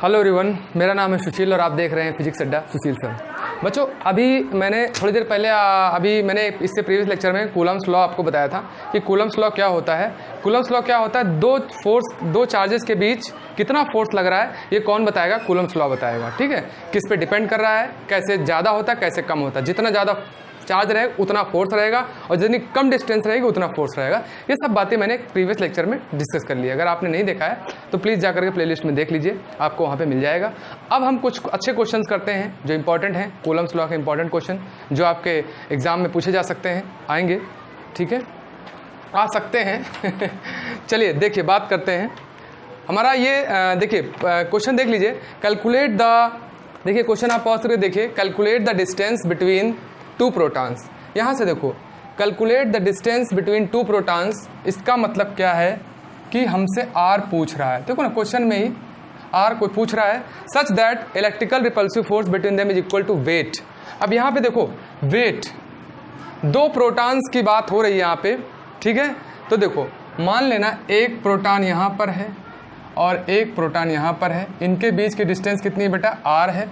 Hello everyone, मेरा नाम है सुशील और आप देख रहे हैं फिजिक्स अड्डा सुशील सर। बच्चों, अभी मैंने थोड़ी देर पहले मैंने इससे प्रीवियस लेक्चर में कूलम्स लॉ आपको बताया था कि कूलम्स लॉ क्या होता है। कूलम्स लॉ क्या होता है? दो चार्जेस के बीच कितना फोर्स लग रहा है ये कौन बताएगा? कूलम्स लॉ बताएगा। ठीक है, किस पे डिपेंड कर रहा है, कैसे ज़्यादा होता है कैसे कम होता है। जितना ज़्यादा चार्ज रहेगा उतना फोर्स रहेगा और जितनी कम डिस्टेंस रहेगी उतना फोर्स रहेगा। ये सब बातें मैंने प्रीवियस लेक्चर में डिस्कस कर ली। अगर आपने नहीं देखा है तो प्लीज़ जाकर के प्लेलिस्ट में देख लीजिए, आपको वहाँ पे मिल जाएगा। अब हम कुछ अच्छे क्वेश्चंस करते हैं जो इंपॉर्टेंट हैं, कूलम्स लॉ के इंपॉर्टेंट क्वेश्चन जो आपके एग्जाम में पूछे जा सकते हैं, आएंगे। ठीक है, आ सकते हैं चलिए देखिए बात करते हैं। हमारा ये देखिए क्वेश्चन देख लीजिए। कैलकुलेट द, देखिए क्वेश्चन आप पॉज करके देखिए। Calculate the distance between two protons. यहाँ से देखो, calculate the distance between two protons, इसका मतलब क्या है कि हमसे आर पूछ रहा है। देखो ना क्वेश्चन में ही आर को पूछ रहा है। Such that electrical repulsive force between them is equal to weight. अब यहाँ पे देखो वेट, दो प्रोटॉन्स की बात हो रही है यहाँ पे। ठीक है, तो देखो मान लेना एक प्रोटॉन यहाँ पर है और एक प्रोटॉन यहाँ पर है। इनके बीच की डिस्टेंस कितनी है बेटा? आर है।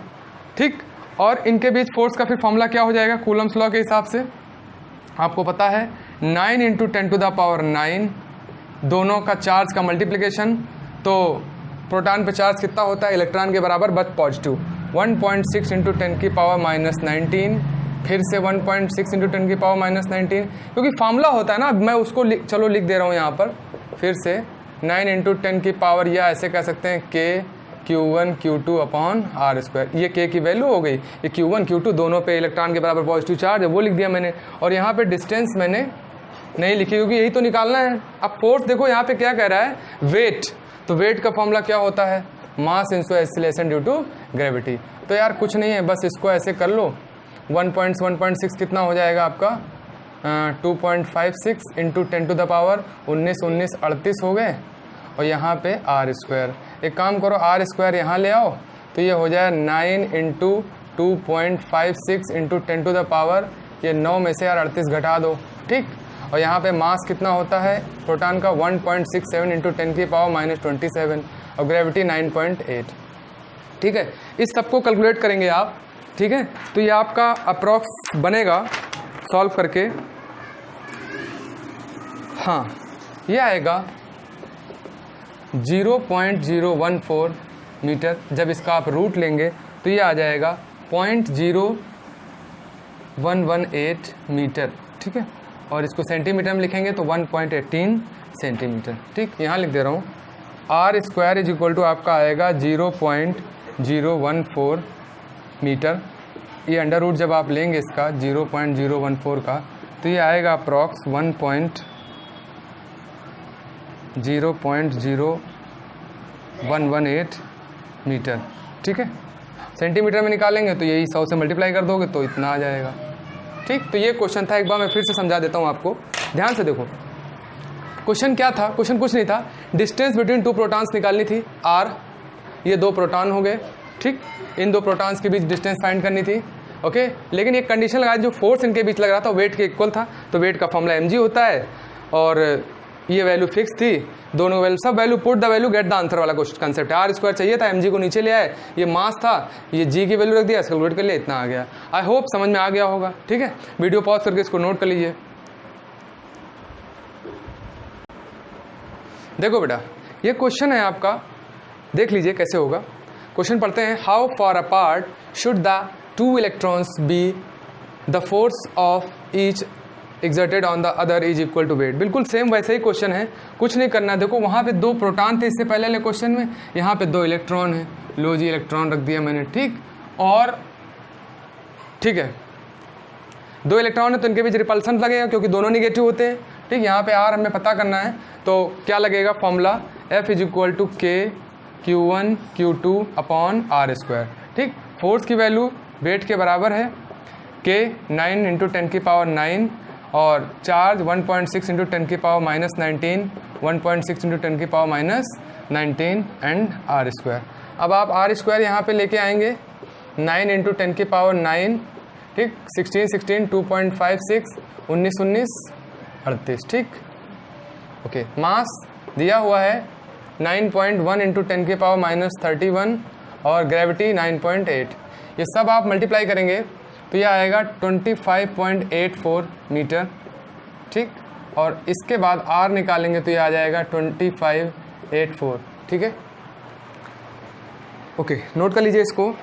ठीक, और इनके बीच फोर्स का फिर फॉर्मूला क्या हो जाएगा कूलम्स लॉ के हिसाब से? आपको पता है 9 × 10⁹ दोनों का चार्ज का मल्टीप्लिकेशन। तो प्रोटॉन पे चार्ज कितना होता है? इलेक्ट्रॉन के बराबर बट पॉजिटिव। 1.6 × 10⁻⁻19, फिर से 1.6 × 10⁻⁻19, क्योंकि फार्मूला होता है ना। मैं उसको चलो लिख दे रहा हूँ यहाँ पर फिर से 9 × 10⁻, या ऐसे कह सकते हैं K Q1 Q2 upon R²। ये K की वैल्यू हो गई। ये Q1 Q2 दोनों पे इलेक्ट्रॉन के बराबर पॉजिटिव चार्ज है, वो लिख दिया मैंने। और यहाँ पे डिस्टेंस मैंने नहीं लिखी क्योंकि यही तो निकालना है। अब फोर्स देखो यहाँ पे क्या कह रहा है? वेट। तो वेट का फॉर्मूला क्या होता है? Mass into acceleration due to gravity. तो यार कुछ नहीं है, बस इसको ऐसे कर लो। 1.6 कितना हो जाएगा आपका? 2.56 × 10⁻19 38 हो गए। और यहाँ पे R²। एक काम करो, R² यहाँ ले आओ तो ये हो जाए 9 × 2.56 × 10⁻, ये 9 में से यार 38 घटा दो। ठीक, और यहाँ पे मास कितना होता है प्रोटॉन का? 1.67 × 10⁻27 और ग्रेविटी 9.8। ठीक है, इस सबको कैलकुलेट करेंगे आप। ठीक है, तो ये आपका अप्रॉक्स बनेगा सॉल्व करके। हाँ, ये आएगा 0.014 मीटर। जब इसका आप रूट लेंगे तो ये आ जाएगा 0.0118 मीटर। ठीक है, और इसको सेंटीमीटर में लिखेंगे तो 1.18 सेंटीमीटर। ठीक, यहाँ लिख दे रहा हूँ। R² इज इक्वल टू आपका आएगा 0.014 मीटर। ये अंडर रूट जब आप लेंगे इसका 0.014 का तो ये आएगा अप्रॉक्स 0.0118 मीटर। ठीक है, सेंटीमीटर में निकालेंगे तो यही 100 से मल्टीप्लाई कर दोगे तो इतना आ जाएगा। ठीक, तो ये क्वेश्चन था। एक बार मैं फिर से समझा देता हूँ आपको, ध्यान से देखो। क्वेश्चन क्या था? क्वेश्चन कुछ नहीं था, डिस्टेंस बिटवीन टू प्रोटॉन्स निकालनी थी R। ये दो प्रोटॉन हो गए। ठीक, इन दो प्रोटॉन्स के बीच डिस्टेंस फाइंड करनी थी। ओके, लेकिन एक कंडीशन लगाई, जो फोर्स इनके बीच लग रहा था वेट के इक्वल था। तो वेट का फॉर्मूला mg होता है और ये वैल्यू फिक्स थी। दोनों वैल्यू, सब value put the value get the answer वाला कंसेप्ट है। R² चाहिए था, mg को नीचे ले आए। ये मास था, ये g की वैल्यू रख दिया, कैलकुलेट कर लिया, इतना आ गया। आई होप समझ में आ गया होगा। ठीक है, वीडियो पॉज करके इसको नोट कर लीजिए। देखो बेटा, ये क्वेश्चन है आपका, देख लीजिए कैसे होगा। क्वेश्चन पढ़ते हैं। How far apart should the two electrons be, the force of each exerted on the other is equal to weight. बिल्कुल सेम वैसे ही क्वेश्चन है, कुछ नहीं करना। देखो वहाँ पे दो प्रोटॉन थे इससे पहले वाले क्वेश्चन में, यहाँ पे दो इलेक्ट्रॉन है। लो जी, इलेक्ट्रॉन रख दिया मैंने। ठीक, और ठीक है, दो इलेक्ट्रॉन है तो इनके बीच रिपल्सन लगेगा क्योंकि दोनों निगेटिव होते हैं। ठीक, यहाँ पे R हमें पता करना है तो क्या लगेगा formula? F is equal to K Q1 Q2 upon R²। ठीक, फोर्स की वैल्यू वेट के बराबर है K 9 × 10⁻9 और चार्ज 1.6 × 10⁻⁻19, 1.6 × 10⁻⁻19 एंड R²। अब आप R² यहाँ पे लेके आएंगे 9 × 10⁻9। ठीक, 16 2.56 19 38। ठीक, ओके। मास दिया हुआ है 9.1 × 10⁻31 और ग्रेविटी 9.8। ये सब आप मल्टीप्लाई करेंगे तो ये आएगा 25.84 मीटर, ठीक। और इसके बाद R निकालेंगे तो ये आ जाएगा 2584, ठीक है। ओके, नोट कर लीजिए इसको,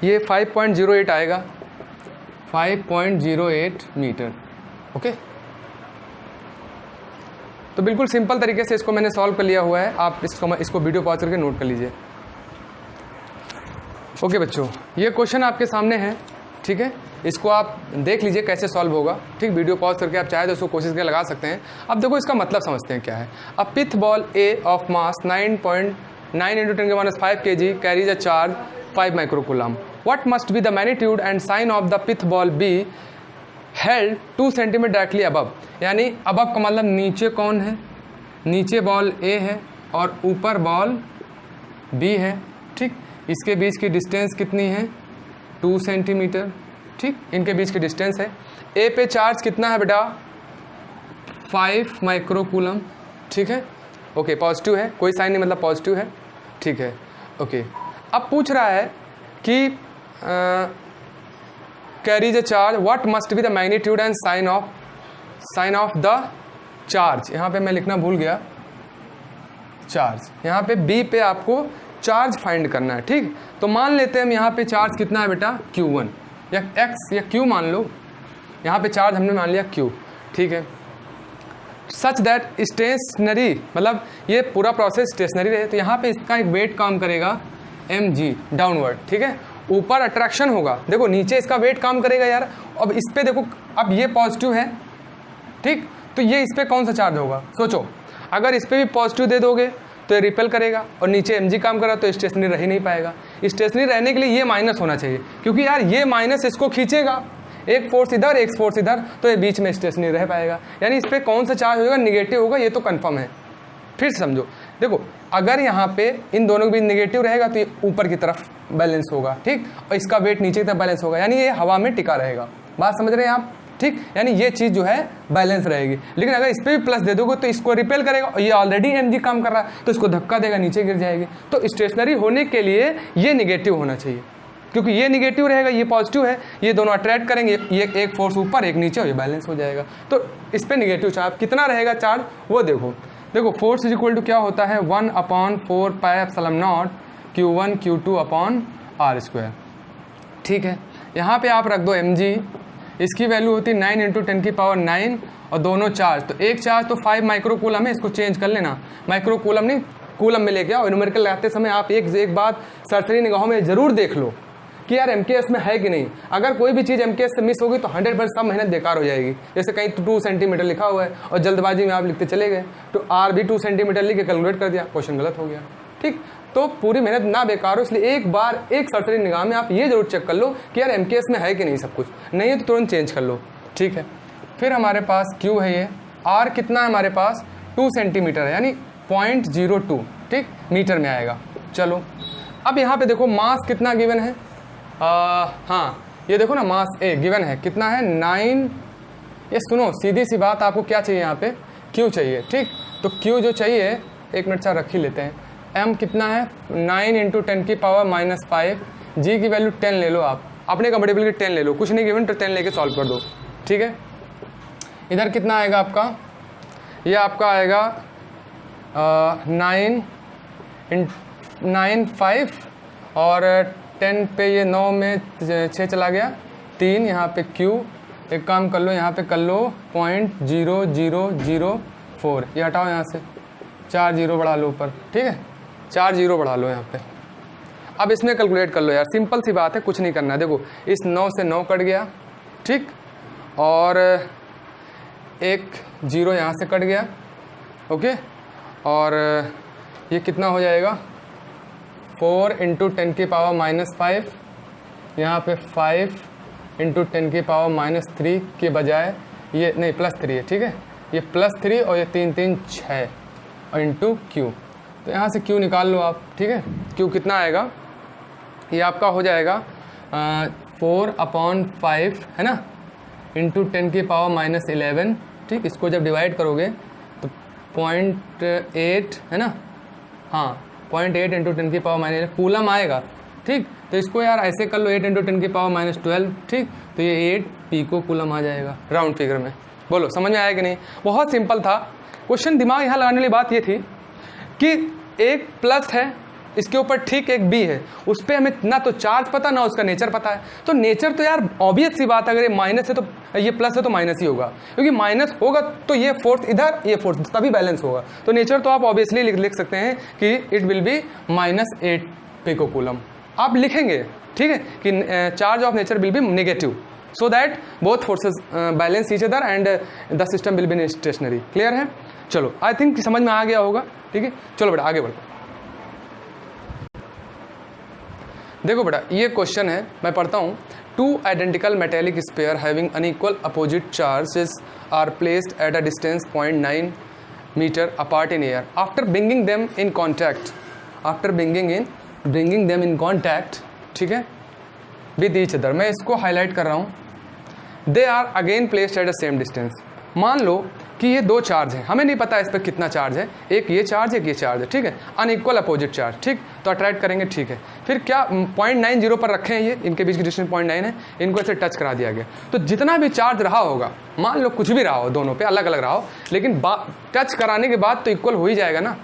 ये 5.08 आएगा, 5.08 मीटर। ओके, तो बिल्कुल सिंपल तरीके से इसको मैंने सॉल्व कर लिया हुआ है, आप इसको वीडियो पॉज करके नोट कर लीजिए। ओके बच्चों, ये क्वेश्चन आपके सामने है, ठीक है, इसको आप देख लीजिए कैसे सॉल्व होगा, ठीक। वीडियो पॉज करके आप चाहे तो उसको कोशिश करके लगा सकते हैं। अब देखो इसका मतलब समझते हैं क्या है। A pith ball a of mass 9.9 × 10⁻⁵ kg carries a charge 5 microcoulomb. What must be the magnitude and sign of the pith ball be held 2 centimetre directly above. यानी अबव का मतलब नीचे कौन है, नीचे बॉल ए है और ऊपर बॉल बी है, ठीक। इसके बीच की डिस्टेंस कितनी है, 2 सेंटीमीटर, ठीक। इनके बीच की डिस्टेंस है। ए पे चार्ज कितना है बेटा, 5 माइक्रोकूलम, ठीक है। ओके, पॉजिटिव है, कोई साइन नहीं मतलब पॉजिटिव है, ठीक है। ओके, अब पूछ रहा है कि carries a charge, what must be the magnitude and sign of the charge. यहाँ पे मैं लिखना भूल गया, चार्ज, यहाँ पे बी पे आपको चार्ज फाइंड करना है, ठीक। तो मान लेते हैं हम यहाँ पे चार्ज कितना है बेटा, Q1 या X या Q मान लो, यहाँ पे चार्ज हमने मान लिया Q, ठीक है। सच दैट स्टेशनरी, मतलब ये पूरा प्रोसेस स्टेशनरी रहे, तो यहाँ पे इसका एक वेट काम करेगा mg डाउनवर्ड, ठीक है। ऊपर अट्रैक्शन होगा, देखो नीचे इसका वेट काम करेगा यार। अब इस पे देखो, अब ये पॉजिटिव है, ठीक, तो ये इस पे कौन सा चार्ज होगा, सोचो। अगर इस पे भी पॉजिटिव दे दोगे तो ये रिपेल करेगा, और नीचे mg काम कर रहा तो स्टेशनरी रह ही नहीं पाएगा। स्टेशनरी रहने के लिए ये माइनस होना चाहिए, क्योंकि यार ये माइनस इसको खींचेगा, एक फोर्स इधर एक फोर्स इधर, तो ये बीच में स्टेशनरी रह पाएगा। यानी इस पर कौन सा चार्ज होगा, निगेटिव होगा, ये तो कंफर्म है। फिर समझो, देखो अगर यहाँ पे इन दोनों के बीच निगेटिव रहेगा तो ये ऊपर की तरफ बैलेंस होगा, ठीक, और इसका वेट नीचे की तरफ बैलेंस होगा, यानी ये हवा में टिका रहेगा। बात समझ रहे हैं आप, ठीक। यानी ये चीज़ जो है बैलेंस रहेगी। लेकिन अगर इस पर भी प्लस दे दोगे तो इसको रिपेल करेगा, और ये ऑलरेडी mg काम कर रहा है तो इसको धक्का देगा, नीचे गिर जाएगी। तो स्टेशनरी होने के लिए ये निगेटिव होना चाहिए, क्योंकि ये निगेटिव रहेगा, ये पॉजिटिव है, ये दोनों अट्रैक्ट करेंगे, ये एक फोर्स ऊपर एक नीचे, और ये बैलेंस हो जाएगा। तो इस पर निगेटिव चार्ज कितना रहेगा, चार्ज वो देखो फोर्स इज इक्वल टू क्या होता है, 1/4πε0 Q1 Q2/r², ठीक है। यहाँ पे आप रख दो mg, इसकी वैल्यू होती है 9 × 10⁹ और दोनों चार्ज, तो एक चार्ज तो 5 माइक्रोकूलम है, इसको चेंज कर लेना, माइक्रोकूलम नहीं कूलम में लेके आओ। न्यूमेरिकल लगाते समय आप एक बात सरसरी निगाहों में ज़रूर देख लो कि यार MKS में है कि नहीं। अगर कोई भी चीज़ MKS से मिस होगी तो 100% सब मेहनत बेकार हो जाएगी। जैसे कहीं 2 सेंटीमीटर लिखा हुआ है और जल्दबाजी में आप लिखते चले गए, तो R भी 2 सेंटीमीटर लिख के कैलकुलेट कर दिया, क्वेश्चन गलत हो गया, ठीक। तो पूरी मेहनत ना बेकार हो, इसलिए एक बार एक सरसरी निगाह में आप ये जरूर चेक कर लो कि यार MKS में है कि नहीं सब कुछ, नहीं है तो तुरंत चेंज कर लो, ठीक है। फिर हमारे पास Q है, ये R कितना है हमारे पास, 2 सेंटीमीटर है, यानी 0.02, ठीक, मीटर में आएगा। चलो अब यहाँ पे देखो मास कितना गिवन है, हाँ ये देखो ना, मास A गिवन है, कितना है 9। ये सुनो सीधी सी बात, आपको क्या चाहिए यहाँ पे, Q चाहिए, ठीक। तो Q जो चाहिए, एक मिनट चार रख ही लेते हैं। M कितना है, 9 × 10⁻⁵, G की वैल्यू 10 ले लो, आप अपने कंफर्टेबल की 10 ले लो, कुछ नहीं गिवन तो 10 लेके सॉल्व कर दो, ठीक है। इधर कितना आएगा आपका, ये आपका आएगा 9 और 10 पे ये 9 में 6 चला गया, 3 यहाँ पे Q, एक काम कर लो यहाँ पे कर लो 0.0004, ये हटाओ यहाँ से, 4 0 बढ़ा लो ऊपर, ठीक है, 4 0 बढ़ा लो यहाँ पे। अब इसमें कैलकुलेट कर लो यार, सिंपल सी बात है, कुछ नहीं करना है। देखो इस 9 से 9 कट गया, ठीक, और एक 0 यहाँ से कट गया, ओके, और ये कितना हो जाएगा 4 × 10⁻⁵, यहाँ पे 5 × 10⁻³ के बजाय ये नहीं +3 है, ठीक है, ये +3 और ये 3 3 6 और इंटू Q, तो यहाँ से Q निकाल लो आप, ठीक है। Q कितना आएगा, ये आपका हो जाएगा 4/5 है ना, इंटू 10⁻11, ठीक। इसको जब डिवाइड करोगे तो 0.8 है ना, हाँ 0.8 × 10⁻⁻, कूलम आएगा, ठीक। तो इसको यार ऐसे कर लो 8 × 10⁻12, ठीक। तो ये 8 पिको कूलम आ जाएगा राउंड फिगर में। बोलो समझ में आया कि नहीं? बहुत सिंपल था क्वेश्चन। दिमाग यहाँ लगाने वाली बात ये थी कि एक प्लस है, इसके ऊपर ठीक एक बी है, उस पर हमें ना तो चार्ज पता ना उसका नेचर पता है। तो नेचर तो यार ऑब्वियस सी बात है, अगर ये माइनस है तो ये प्लस है तो माइनस ही होगा, क्योंकि माइनस होगा तो ये फोर्स इधर, ये फोर्स तभी बैलेंस होगा। तो नेचर तो आप ऑब्वियसली लिख सकते हैं कि it will be -8 pico coulomb. आप लिखेंगे, ठीक है, कि charge of nature will be negative, so that both forces balance each other and the system will be stationary. Clear है? चलो आई थिंक समझ में आ गया होगा, ठीक है। चलो बेटा आगे बढ़ो। देखो बेटा ये क्वेश्चन है, मैं पढ़ता हूँ। 2 identical metallic sphere having unequal opposite charges are placed at a distance 0.9 metre apart in air after bringing them in contact, bringing them in contact, ठीक है, विद ईच अदर। मैं इसको हाईलाइट कर रहा हूँ। They are again placed at the same distance. मान लो कि ये 2 चार्ज हैं, हमें नहीं पता इस पर कितना चार्ज है, एक ये चार्ज एक ये चार्ज है, ठीक है, अनइक्वल अपोजिट चार्ज, ठीक। तो अट्रैक्ट करेंगे, ठीक है। फिर क्या 0.90 पर रखे हैं, ये इनके बीच की डिस्टेंस 0.9 है, इनको ऐसे टच करा दिया गया। तो जितना भी चार्ज रहा होगा, मान लो कुछ भी रहा हो, दोनों पे अलग अलग रहा हो, लेकिन टच कराने के बाद तो इक्वल हो ही जाएगा ना।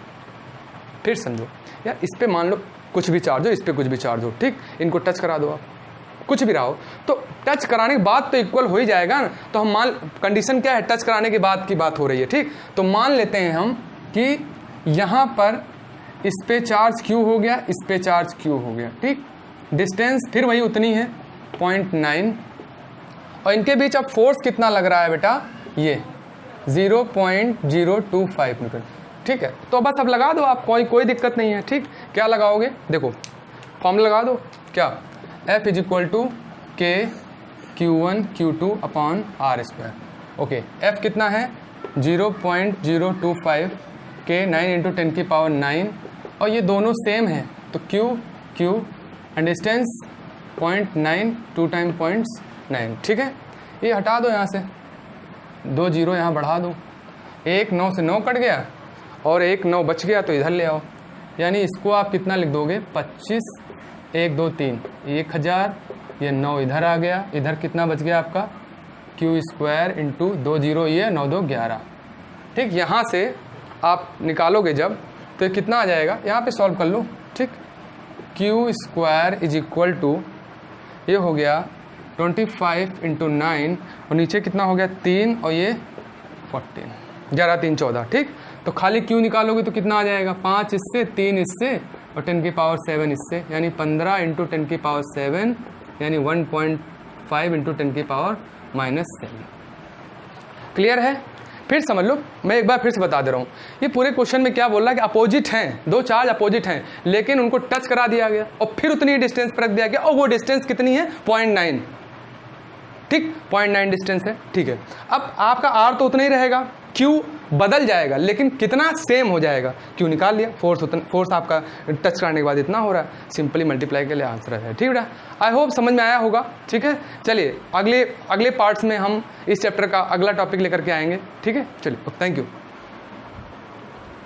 फिर समझो यार, इस पर मान लो कुछ भी चार्ज हो, इस पर कुछ भी चार्ज हो, ठीक, इनको टच करा दो आप, कुछ भी रहा हो, तो टच कराने के बाद तो इक्वल हो ही जाएगा ना। तो हम मान, कंडीशन क्या है, टच कराने के बाद की बात हो रही है, ठीक। तो मान लेते हैं हम कि यहाँ पर इस पे चार्ज Q हो गया, इस पे चार्ज Q हो गया, ठीक। डिस्टेंस फिर वही उतनी है 0.9, और इनके बीच अब फोर्स कितना लग रहा है बेटा, ये 0.025 न्यूटन, ठीक है। तो बस अब लगा दो आप, कोई दिक्कत नहीं है, ठीक। क्या लगाओगे, देखो फॉर्मूला लगा दो, क्या, F = K Q1 Q2 / R²। Okay, F कितना है 0.025 K 9 × 10⁹, और ये दोनों सेम है, तो Q एंड डिस्टेंस 0.9 2 × 0.9, ठीक है। ये हटा दो यहाँ से, 2 0 यहाँ बढ़ा दो, 1 9 से 9 कट गया और 1 9 बच गया, तो इधर ले आओ, यानी इसको आप कितना लिख दोगे, 25 1 2 3 1000, ये 9 इधर आ गया, इधर कितना बच गया आपका, Q² × 2 0, ये 9 2 11, ठीक। यहाँ से आप निकालोगे जब, तो कितना आ जाएगा, यहाँ पे सॉल्व कर लो, ठीक। Q² = ये हो गया 25 × 9, और नीचे कितना हो गया 3, और ये 14, 11 3 14, ठीक। तो खाली Q निकालोगे तो कितना आ जाएगा, 5 इससे, 3 इससे, और 10⁻7 इससे, यानी 15 × 10⁻7, यानी 1.5 × 10⁻⁻7। क्लियर है? फिर समझ लो, मैं एक बार फिर से बता दे रहा हूँ। ये पूरे क्वेश्चन में क्या बोल रहा है कि अपोजिट हैं, 2 चार्ज अपोजिट हैं, लेकिन उनको टच करा दिया गया और फिर उतनी डिस्टेंस पर रख दिया गया, और वो डिस्टेंस कितनी है, 0.9, ठीक, 0.9 डिस्टेंस है, ठीक है। अब आपका R तो उतना ही रहेगा, Q बदल जाएगा, लेकिन कितना सेम हो जाएगा, Q निकाल लिया, फोर्स आपका टच करने के बाद इतना हो रहा है, सिंपली मल्टीप्लाई के लिए आंसर है, ठीक है। आई होप समझ में आया होगा, ठीक है। चलिए अगले पार्ट्स में हम इस चैप्टर का अगला टॉपिक लेकर के आएंगे, ठीक है। चलिए, थैंक यू।